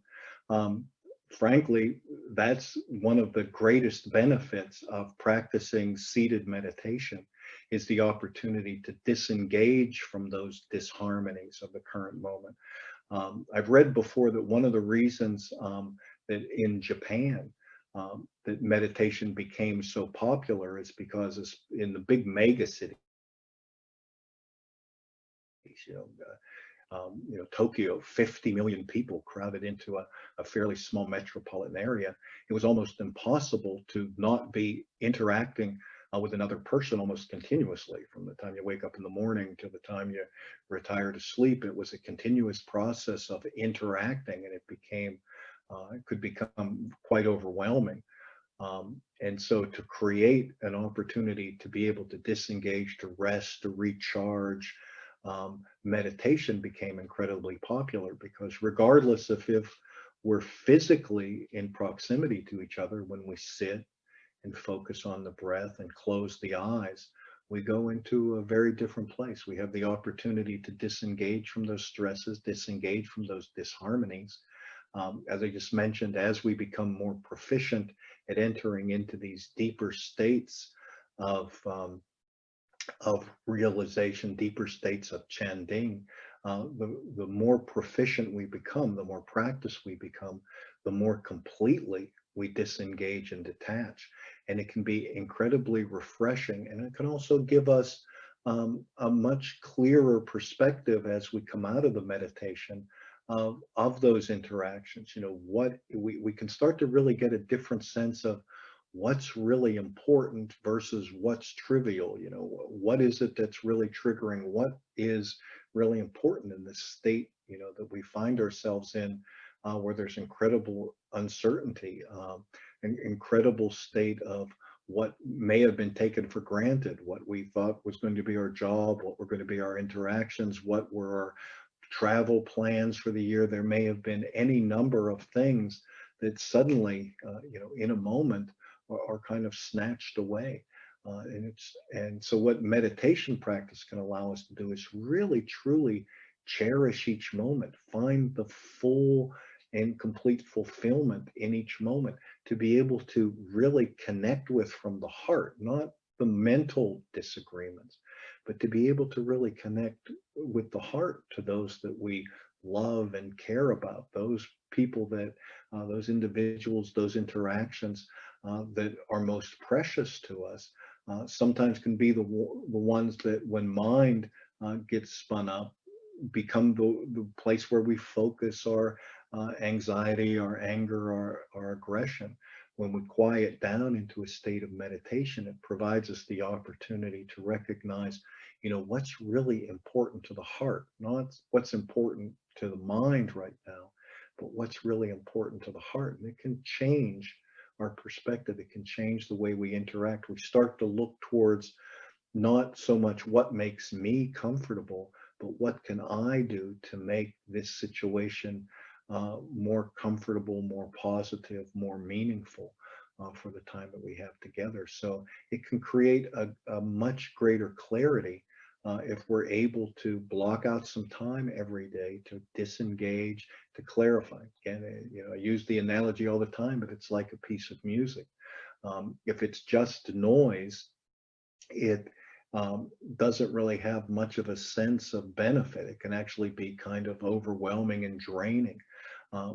Um, Frankly, that's one of the greatest benefits of practicing seated meditation is the opportunity to disengage from those disharmonies of the current moment. I've read before that one of the reasons that in Japan that meditation became so popular is because in the big mega cities, you know, Tokyo, 50 million people crowded into a fairly small metropolitan area. It was almost impossible to not be interacting with another person almost continuously from the time you wake up in the morning to the time you retire to sleep. It was a continuous process of interacting, and it could become quite overwhelming. And so to create an opportunity to be able to disengage, to rest, to recharge, meditation became incredibly popular because regardless of if we're physically in proximity to each other, when we sit and focus on the breath and close the eyes, we go into a very different place. We have the opportunity to disengage from those stresses, disengage from those disharmonies. As I just mentioned, as we become more proficient at entering into these deeper states of realization, deeper states of Chanding, the more proficient we become, the more practice we become, the more completely we disengage and detach. And it can be incredibly refreshing. And it can also give us a much clearer perspective as we come out of the meditation of those interactions. What we can start to really get a different sense of what's really important versus what's trivial. What is it that's really triggering? What is really important in this state, that we find ourselves in, where there's incredible uncertainty, an incredible state of what may have been taken for granted, what we thought was going to be our job, what were going to be our interactions, what were our travel plans for the year. There may have been any number of things that suddenly, in a moment, are kind of snatched away. And so what meditation practice can allow us to do is really truly cherish each moment, find the full and complete fulfillment in each moment, to be able to really connect with from the heart, not the mental disagreements, but to be able to really connect with the heart to those that we love and care about, those people that, those individuals, those interactions that are most precious to us. Sometimes can be the ones that when mind gets spun up, become the place where we focus our anxiety, our anger, our aggression. When we quiet down into a state of meditation, it provides us the opportunity to recognize, what's really important to the heart, not what's important to the mind right now, but what's really important to the heart. And it can change our perspective. It can change the way we interact. We start to look towards not so much what makes me comfortable, but what can I do to make this situation more comfortable, more positive, more meaningful for the time that we have together. So it can create a much greater clarity if we're able to block out some time every day to disengage, to clarify. Again, I use the analogy all the time, but it's like a piece of music. If it's just noise, it doesn't really have much of a sense of benefit. It can actually be kind of overwhelming and draining.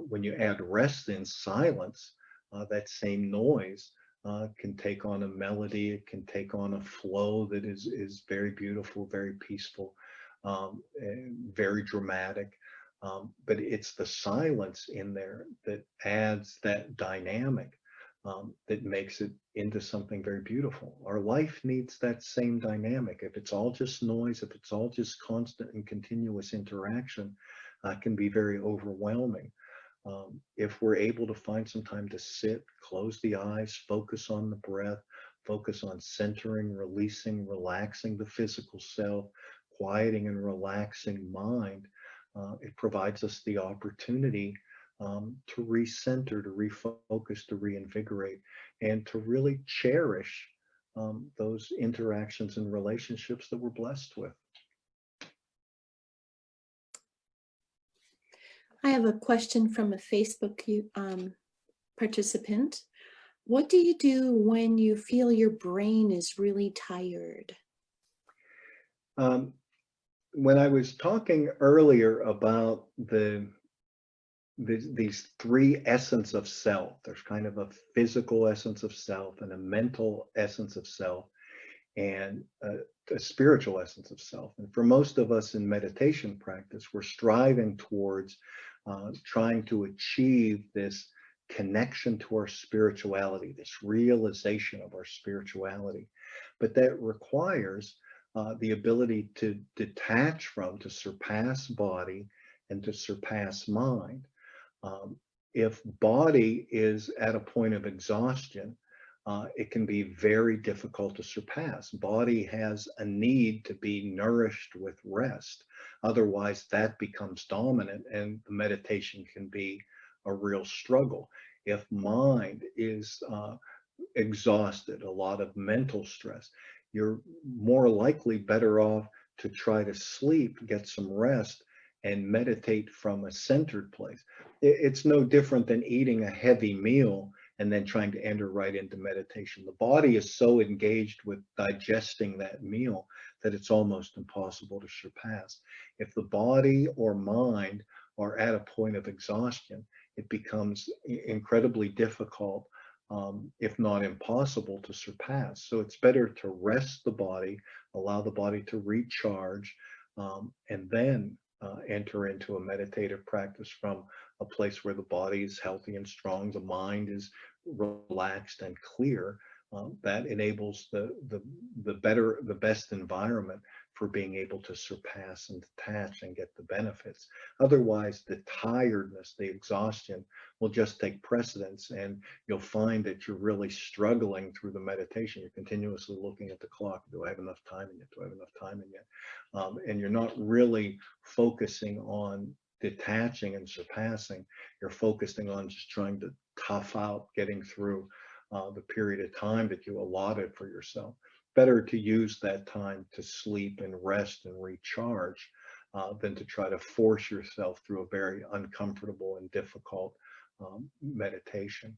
When you add rest in silence, that same noise can take on a melody. It can take on a flow that is very beautiful, very peaceful, very dramatic. But it's the silence in there that adds that dynamic, that makes it into something very beautiful. Our life needs that same dynamic. If it's all just noise, if it's all just constant and continuous interaction, can be very overwhelming. If we're able to find some time to sit, close the eyes, focus on the breath, focus on centering, releasing, relaxing the physical self, quieting and relaxing mind, it provides us the opportunity to recenter, to refocus, to reinvigorate, and to really cherish those interactions and relationships that we're blessed with. I have a question from a Facebook participant. What do you do when you feel your brain is really tired? When I was talking earlier about these three essence of self, there's kind of a physical essence of self and a mental essence of self and a spiritual essence of self. And for most of us in meditation practice, we're striving towards trying to achieve this connection to our spirituality, this realization of our spirituality. But that requires the ability to detach from, to surpass body and to surpass mind. If body is at a point of exhaustion, it can be very difficult to surpass. Body has a need to be nourished with rest. Otherwise, that becomes dominant and the meditation can be a real struggle. If mind is exhausted, a lot of mental stress, you're more likely better off to try to sleep, get some rest, and meditate from a centered place. It's no different than eating a heavy meal and then trying to enter right into meditation. The body is so engaged with digesting that meal that it's almost impossible to surpass. If the body or mind are at a point of exhaustion, it becomes incredibly difficult, if not impossible, to surpass. So it's better to rest the body, allow the body to recharge, and then enter into a meditative practice from a place where the body is healthy and strong, the mind is relaxed and clear. That enables the best environment for being able to surpass and detach and get the benefits. Otherwise, the tiredness, the exhaustion will just take precedence, and you'll find that you're really struggling through the meditation. You're continuously looking at the clock. Do I have enough time in yet? Do I have enough time in yet? And you're not really focusing on detaching and surpassing. You're focusing on just trying to tough out getting through the period of time that you allotted for yourself. Better to use that time to sleep and rest and recharge than to try to force yourself through a very uncomfortable and difficult meditation.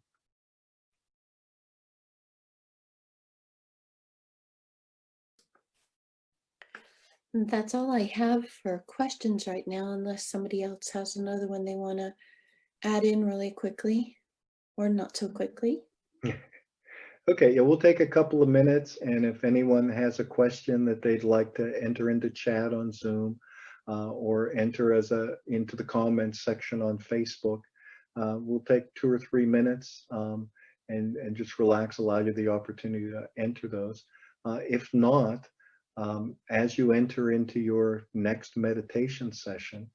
And that's all I have for questions right now, unless somebody else has another one they want to add in really quickly or not so quickly. Okay, yeah, we'll take a couple of minutes, and if anyone has a question that they'd like to enter into chat on Zoom or enter into the comments section on Facebook, we'll take 2 or 3 minutes and just relax, allow you the opportunity to enter those. If not, as you enter into your next meditation session,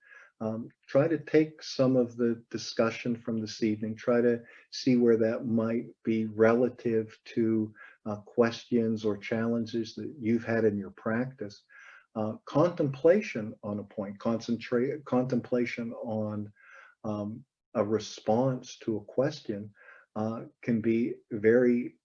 try to take some of the discussion from this evening, try to see where that might be relative to questions or challenges that you've had in your practice. Contemplation on a point, contemplation on a response to a question can be very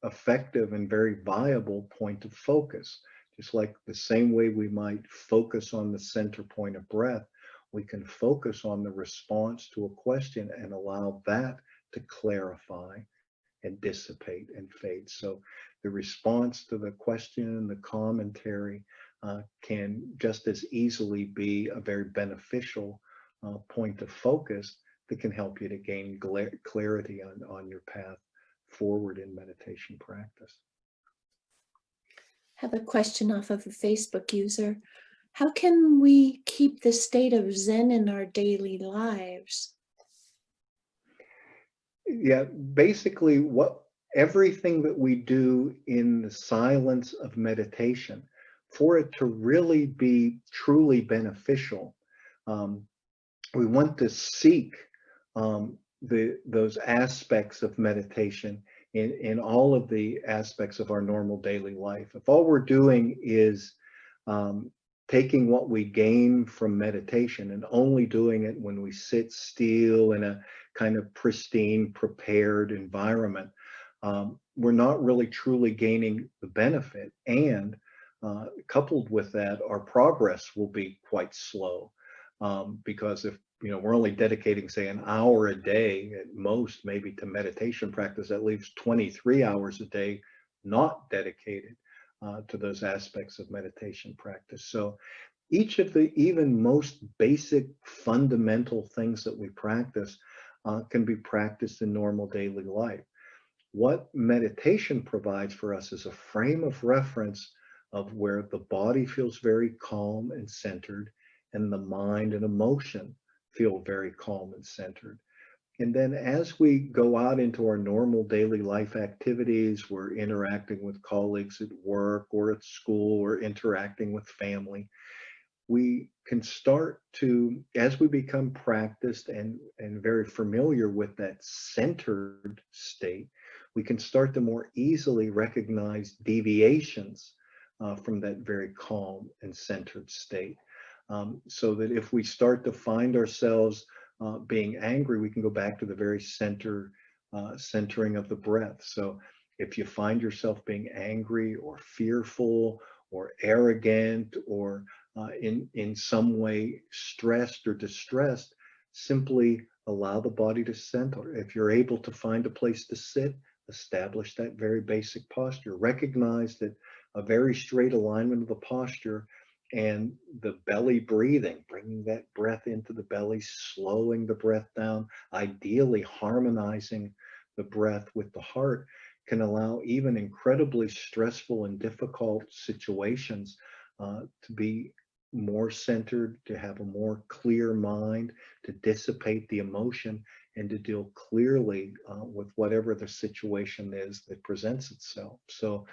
effective and very viable point of focus. Just like the same way we might focus on the center point of breath, we can focus on the response to a question and allow that to clarify and dissipate and fade. So the response to the question, the commentary can just as easily be a very beneficial point of focus that can help you to gain clarity on your path forward in meditation practice. I have a question off of a Facebook user. How can we keep the state of Zen in our daily lives? Yeah, basically everything that we do in the silence of meditation, for it to really be truly beneficial, we want to seek those aspects of meditation in all of the aspects of our normal daily life. If all we're doing is taking what we gain from meditation and only doing it when we sit still in a kind of pristine, prepared environment, we're not really truly gaining the benefit. And coupled with that, our progress will be quite slow, because if we're only dedicating, say, an hour a day at most, maybe to meditation practice, that leaves 23 hours a day not dedicated to those aspects of meditation practice. So each of the even most basic fundamental things that we practice can be practiced in normal daily life. What meditation provides for us is a frame of reference of where the body feels very calm and centered, and the mind and emotion feel very calm and centered. And then as we go out into our normal daily life activities, we're interacting with colleagues at work or at school, or interacting with family, we can start to, as we become practiced and very familiar with that centered state, we can start to more easily recognize deviations from that very calm and centered state. So that if we start to find ourselves being angry, we can go back to the very centering of the breath. So if you find yourself being angry or fearful or arrogant, or in some way stressed or distressed, simply allow the body to center. If you're able to find a place to sit, establish that very basic posture. Recognize that a very straight alignment of the posture and the belly breathing, bringing that breath into the belly, slowing the breath down, ideally harmonizing the breath with the heart, can allow even incredibly stressful and difficult situations to be more centered, to have a more clear mind, to dissipate the emotion, and to deal clearly with whatever the situation is that presents itself. So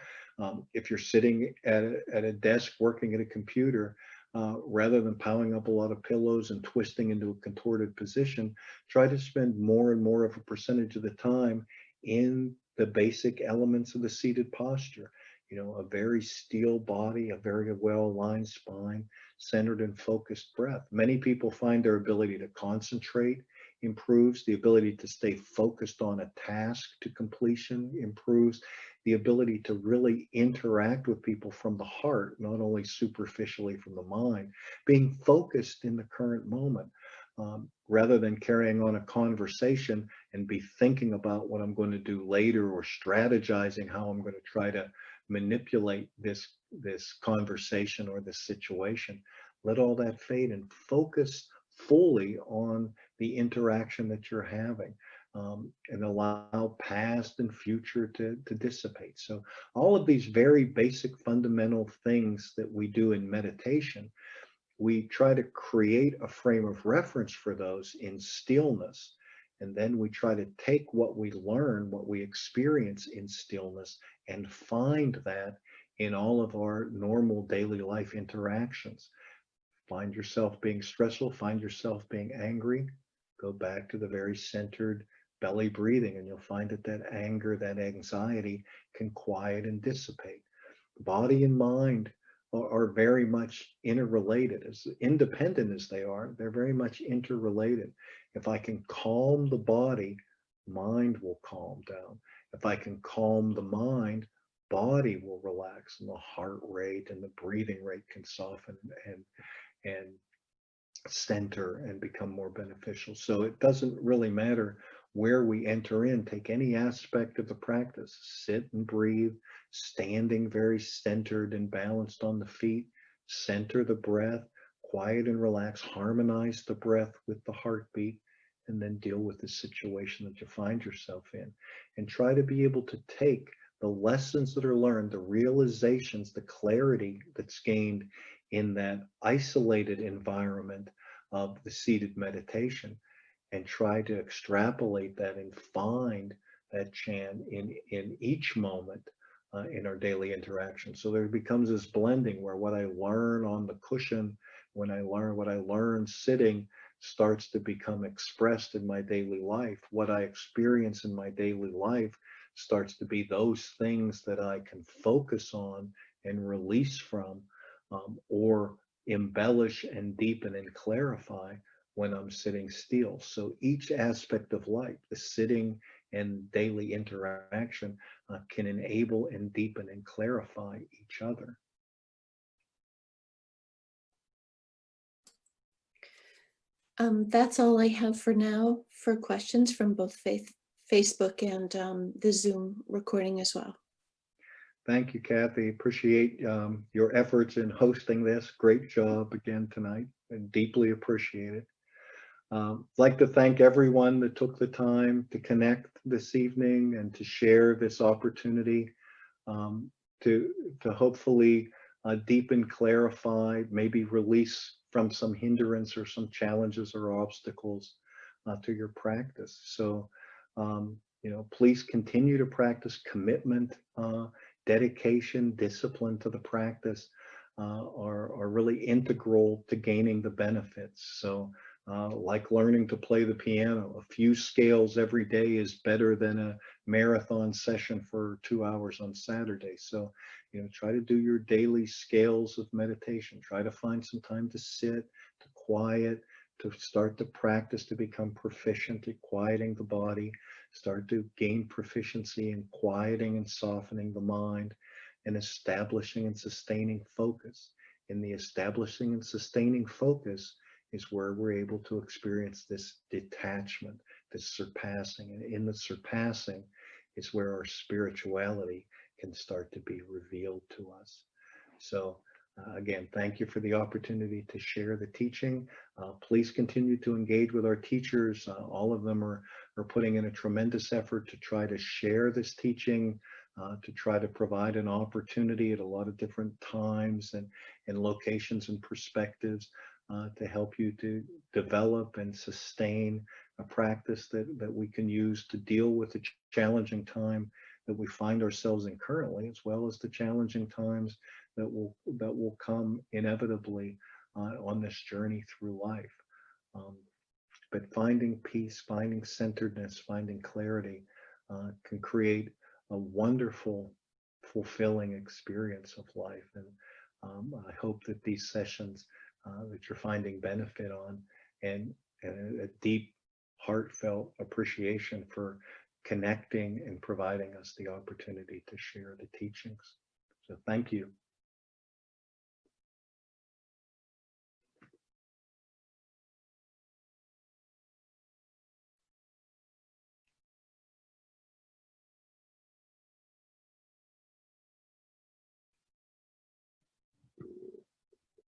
if you're sitting at a desk working at a computer, rather than piling up a lot of pillows and twisting into a contorted position, try to spend more and more of a percentage of the time in the basic elements of the seated posture. A very still body, a very well-aligned spine, centered and focused breath. Many people find their ability to concentrate improves, the ability to stay focused on a task to completion improves, the ability to really interact with people from the heart, not only superficially from the mind, being focused in the current moment, rather than carrying on a conversation and be thinking about what I'm going to do later, or strategizing how I'm going to try to manipulate this conversation or this situation. Let all that fade and focus fully on the interaction that you're having, and allow past and future to dissipate. So all of these very basic fundamental things that we do in meditation, we try to create a frame of reference for those in stillness. And then we try to take what we learn, what we experience in stillness, and find that in all of our normal daily life interactions. Find yourself being stressful, find yourself being angry, go back to the very centered belly breathing, and you'll find that that anger, that anxiety can quiet and dissipate. Body and mind are very much interrelated. As independent as they are, they're very much interrelated. If I can calm the body, mind will calm down. If I can calm the mind, body will relax, and the heart rate and the breathing rate can soften and center and become more beneficial. So it doesn't really matter where we enter in. Take any aspect of the practice, sit and breathe, standing very centered and balanced on the feet, center the breath, quiet and relax, harmonize the breath with the heartbeat, and then deal with the situation that you find yourself in. And try to be able to take the lessons that are learned, the realizations, the clarity that's gained in that isolated environment of the seated meditation, and try to extrapolate that and find that Chan in each moment in our daily interaction. So there becomes this blending where what I learn on the cushion, when I learn what I learn sitting, starts to become expressed in my daily life. What I experience in my daily life starts to be those things that I can focus on and release from, or embellish and deepen and clarify when I'm sitting still. So each aspect of life, the sitting and daily interaction, can enable and deepen and clarify each other. That's all I have for now for questions from both Facebook and the Zoom recording as well. Thank you, Kathy. Appreciate your efforts in hosting this. Great job again tonight, and deeply appreciate it. I'd like to thank everyone that took the time to connect this evening and to share this opportunity um, to hopefully deepen, clarify, maybe release from some hindrance or some challenges or obstacles to your practice. So, please continue to practice. Commitment, dedication, discipline to the practice are really integral to gaining the benefits. So like learning to play the piano, a few scales every day is better than a marathon session for 2 hours on Saturday. So, try to do your daily scales of meditation. Try to find some time to sit, to quiet, to start to practice to become proficient at quieting the body, start to gain proficiency in quieting and softening the mind, and establishing and sustaining focus. In the establishing and sustaining focus is where we're able to experience this detachment, this surpassing. And in the surpassing is where our spirituality can start to be revealed to us. So again, thank you for the opportunity to share the teaching. Please continue to engage with our teachers. All of them are putting in a tremendous effort to try to share this teaching, to try to provide an opportunity at a lot of different times and locations and perspectives to help you to develop and sustain a practice that we can use to deal with the challenging time that we find ourselves in currently, as well as the challenging times that will come inevitably on this journey through life. But finding peace, finding centeredness, finding clarity can create a wonderful, fulfilling experience of life. And I hope that these sessions that you're finding benefit on, and a deep, heartfelt appreciation for connecting and providing us the opportunity to share the teachings. So thank you.